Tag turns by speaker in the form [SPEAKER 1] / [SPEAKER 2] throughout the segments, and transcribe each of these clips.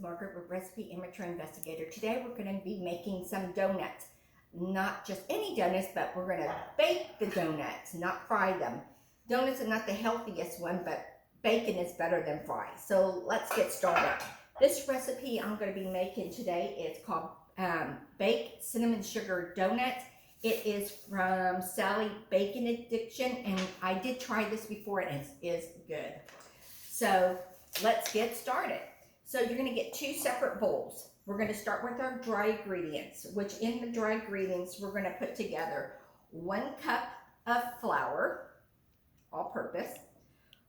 [SPEAKER 1] Margaret with Recipe Amateur Investigator. Today we're going to be making some donuts. Not just any donuts, but we're going to bake the donuts, not fry them. Donuts are not the healthiest one, but bacon is better than fries. So let's get started. This recipe I'm going to be making today is called Baked Cinnamon Sugar Donuts. It is from Sally Bacon Addiction, and I did try this before and it is good. So let's get started. So you're going to get two separate bowls. We're going to start with our dry ingredients, which in the dry ingredients we're going to put together 1 cup of flour, all purpose.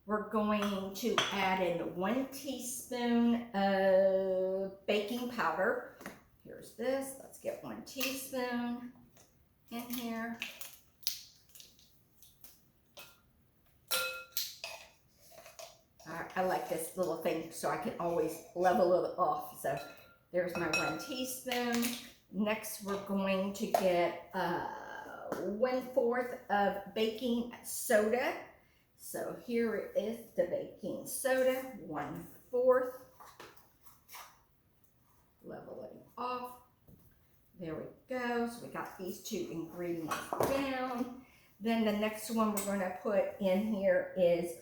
[SPEAKER 1] We're going to add in 1 teaspoon of baking powder. Here's this. Let's get 1 teaspoon in here. I like this little thing so I can always level it off. So there's my 1 teaspoon. Next, we're going to get 1/4 of baking soda. So here is the baking soda, 1/4. Level it off. There we go. So we got these 2 ingredients down. Then the next one we're going to put in here is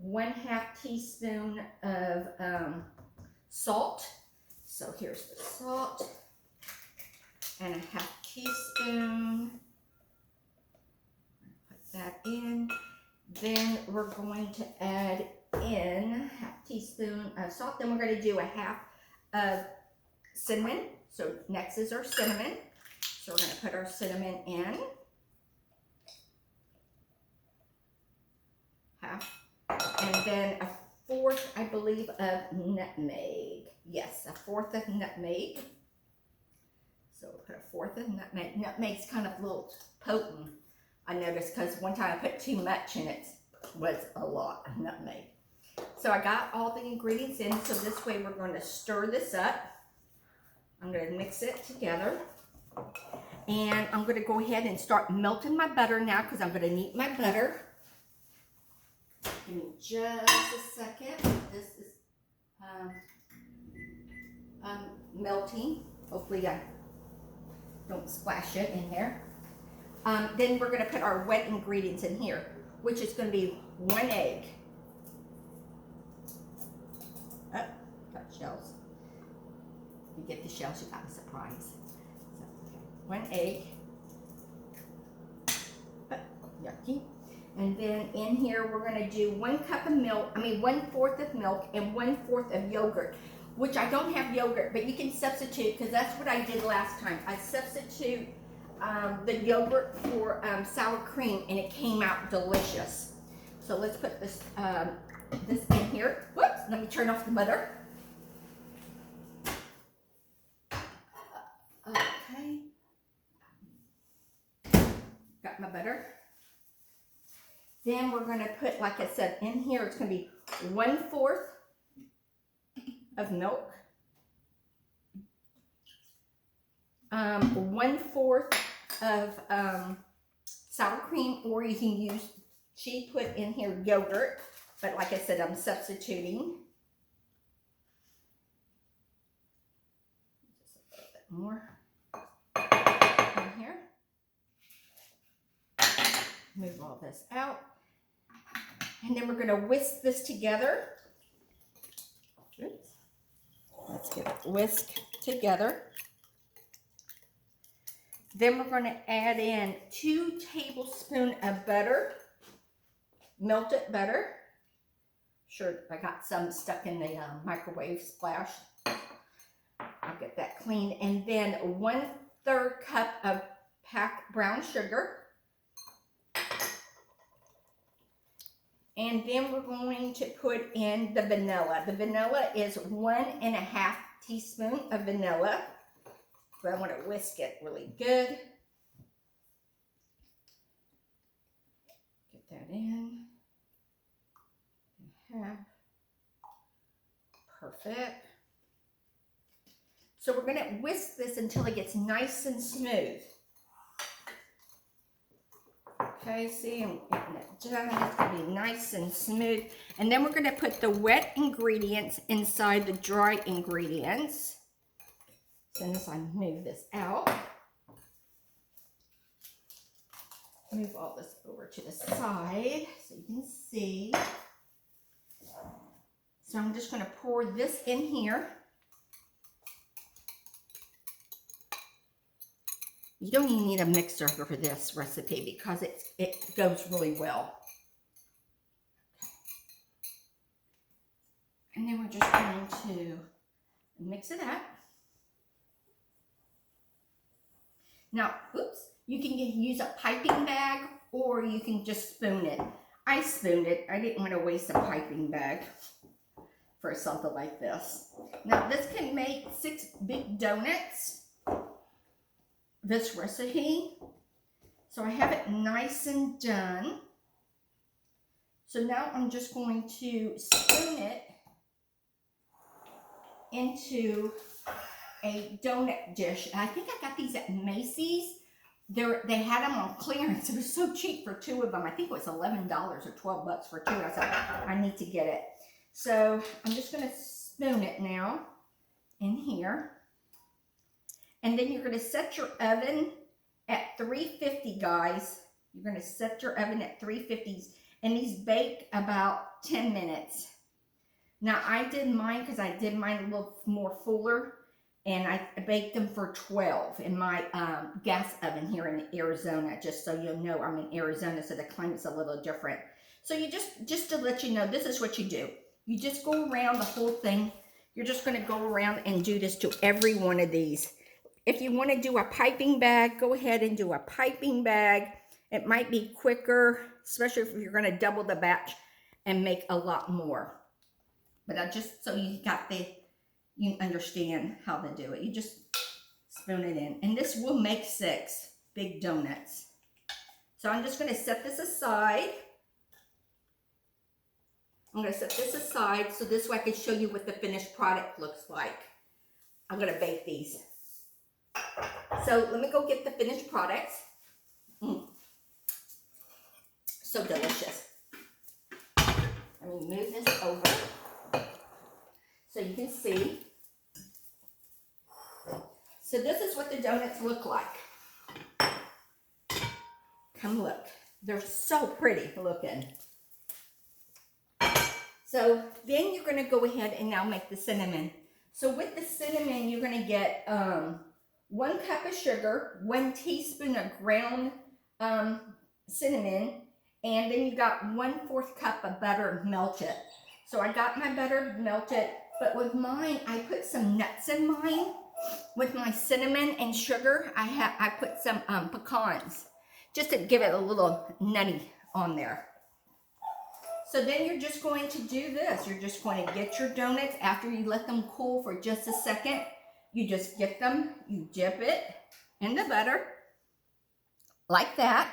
[SPEAKER 1] 1/2 teaspoon of salt. So here's the salt, and 1/2 teaspoon. Put that in. Then we're going to add in 1/2 teaspoon of salt. Then we're going to do 1/2 of cinnamon. So next is our cinnamon. So we're going to put our cinnamon in. 1/2. And then 1/4, I believe, of nutmeg. Yes, 1/4 of nutmeg. So we'll put 1/4 of nutmeg. Nutmeg's kind of a little potent, I noticed, because one time I put too much and it was a lot of nutmeg. So I got all the ingredients in, so this way we're going to stir this up. I'm going to mix it together. And I'm going to go ahead and start melting my butter now because I'm going to need my butter. Give me just a second. This is melting. Hopefully I don't splash it in there. Then we're going to put our wet ingredients in here, which is going to be 1 egg. Oh, got shells. You get the shells, you got a surprise. So, okay. 1 egg. Oh, yucky. And then in here, we're going to do 1 cup of milk, 1/4 of milk and 1/4 of yogurt, which I don't have yogurt, but you can substitute, because that's what I did last time. I substitute the yogurt for sour cream, and it came out delicious. So let's put this, this in here. Whoops, let me turn off the butter. Okay. Got my butter. Then we're going to put, like I said, in here, it's going to be 1/4 of milk, 1/4 of sour cream, or you can use, she put in here yogurt, but like I said, I'm substituting. Just a little bit more in here. Move all this out. And then we're going to whisk this together. Oops. Let's get it whisked together. Then we're going to add in 2 tablespoons of butter, melted butter. Sure, I got some stuck in the microwave splash. I'll get that clean. And then 1/3 cup of packed brown sugar. And then we're going to put in the vanilla. The vanilla is 1.5 teaspoons of vanilla. But I want to whisk it really good. Get that in. Perfect. So we're going to whisk this until it gets nice and smooth. Okay, see, I'm getting it done. It's gonna be nice and smooth. And then we're gonna put the wet ingredients inside the dry ingredients. So as I move this out, move all this over to the side so you can see. So I'm just gonna pour this in here. You don't even need a mixer for this recipe because it goes really well. And then we're just going to mix it up. Now, oops, you can use a piping bag or you can just spoon it. I spooned it. I didn't want to waste a piping bag for something like this. Now, this can make 6 big donuts, this recipe. So I have it nice and done. So now I'm just going to spoon it into a donut dish. I think I got these at Macy's. They had them on clearance. It was so cheap for 2 of them. I think it was $11 or 12 bucks for 2. I said, I need to get it. So I'm just going to spoon it now in here. And then you're going to set your oven at 350, guys. You're going to set your oven at 350, and these bake about 10 minutes. Now, I did mine because I did mine a little more fuller, and I baked them for 12 in my gas oven here in Arizona. Just so you know, I'm in Arizona, so the climate's a little different. So you just to let you know, this is what you do. You just go around the whole thing. You're just going to go around and do this to every one of these. If you want to do a piping bag, go ahead and do a piping bag. It might be quicker, especially if you're going to double the batch and make a lot more. But I just, so you understand how to do it. You just spoon it in. And this will make 6 big donuts. So I'm just going to set this aside. I'm going to set this aside so this way I can show you what the finished product looks like. I'm going to bake these. So let me go get the finished products. So delicious. Let me move this over so you can see. So this is what the donuts look like. Come look. They're so pretty looking. So then you're going to go ahead and now make the cinnamon. So with the cinnamon, you're going to get 1 cup of sugar, 1 teaspoon of ground cinnamon, and then you got 1/4 cup of butter melted. So I got my butter melted, but with mine, I put some nuts in mine. With my cinnamon and sugar, I put some pecans, just to give it a little nutty on there. So then you're just going to do this. You're just going to get your donuts after you let them cool for just a second. You just get them, you dip it in the butter, like that.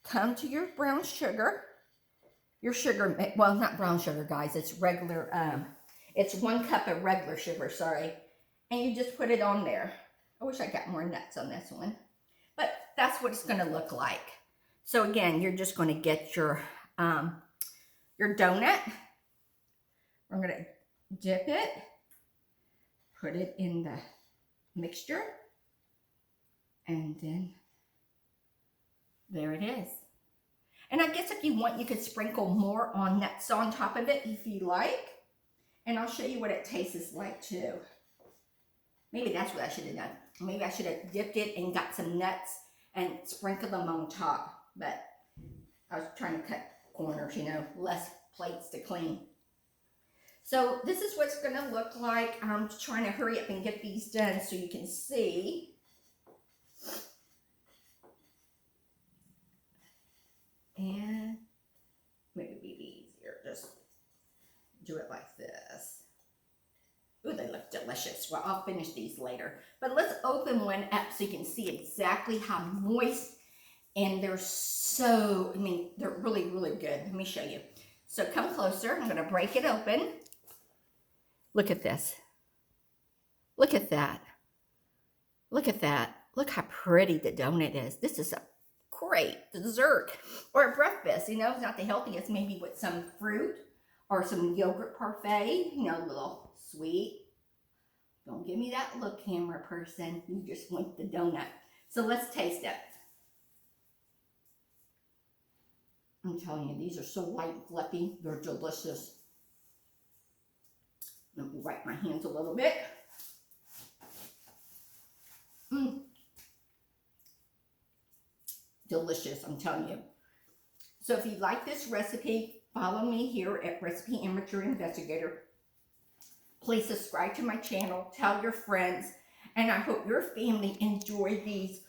[SPEAKER 1] Come to your brown sugar. Your sugar, well, not brown sugar, guys. It's regular, it's 1 cup of regular sugar, sorry. And you just put it on there. I wish I got more nuts on this one. But that's what it's going to look like. So again, you're just going to get your donut. We're going to dip it, put it in the mixture, and then there it is. And I guess if you want, you could sprinkle more on nuts on top of it if you like. And I'll show you what it tastes like too. Maybe that's what I should have done. Maybe I should have dipped it and got some nuts and sprinkled them on top. But I was trying to cut corners, you know, less plates to clean. So this is what it's going to look like. I'm trying to hurry up and get these done so you can see. And maybe it'd be easier, just do it like this. Ooh, they look delicious. Well, I'll finish these later. But let's open one up so you can see exactly how moist, and they're so, I mean, they're really, really good. Let me show you. So come closer. I'm going to break it open. Look at this. Look at that. Look at that. Look how pretty the donut is. This is a great dessert or a breakfast. You know, it's not the healthiest, maybe with some fruit or some yogurt parfait, you know, a little sweet. Don't give me that look, camera person. You just want the donut. So let's taste it. I'm telling you, these are so light and fluffy. They're delicious. Let me wipe my hands a little bit. Delicious, I'm telling you. So if you like this recipe, follow me here at Recipe Amateur Investigator. Please subscribe to my channel, tell your friends, and I hope your family enjoy these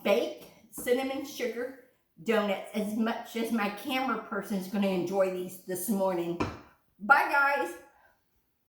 [SPEAKER 1] baked cinnamon sugar donuts as much as my camera person is going to enjoy these this morning. Bye, guys.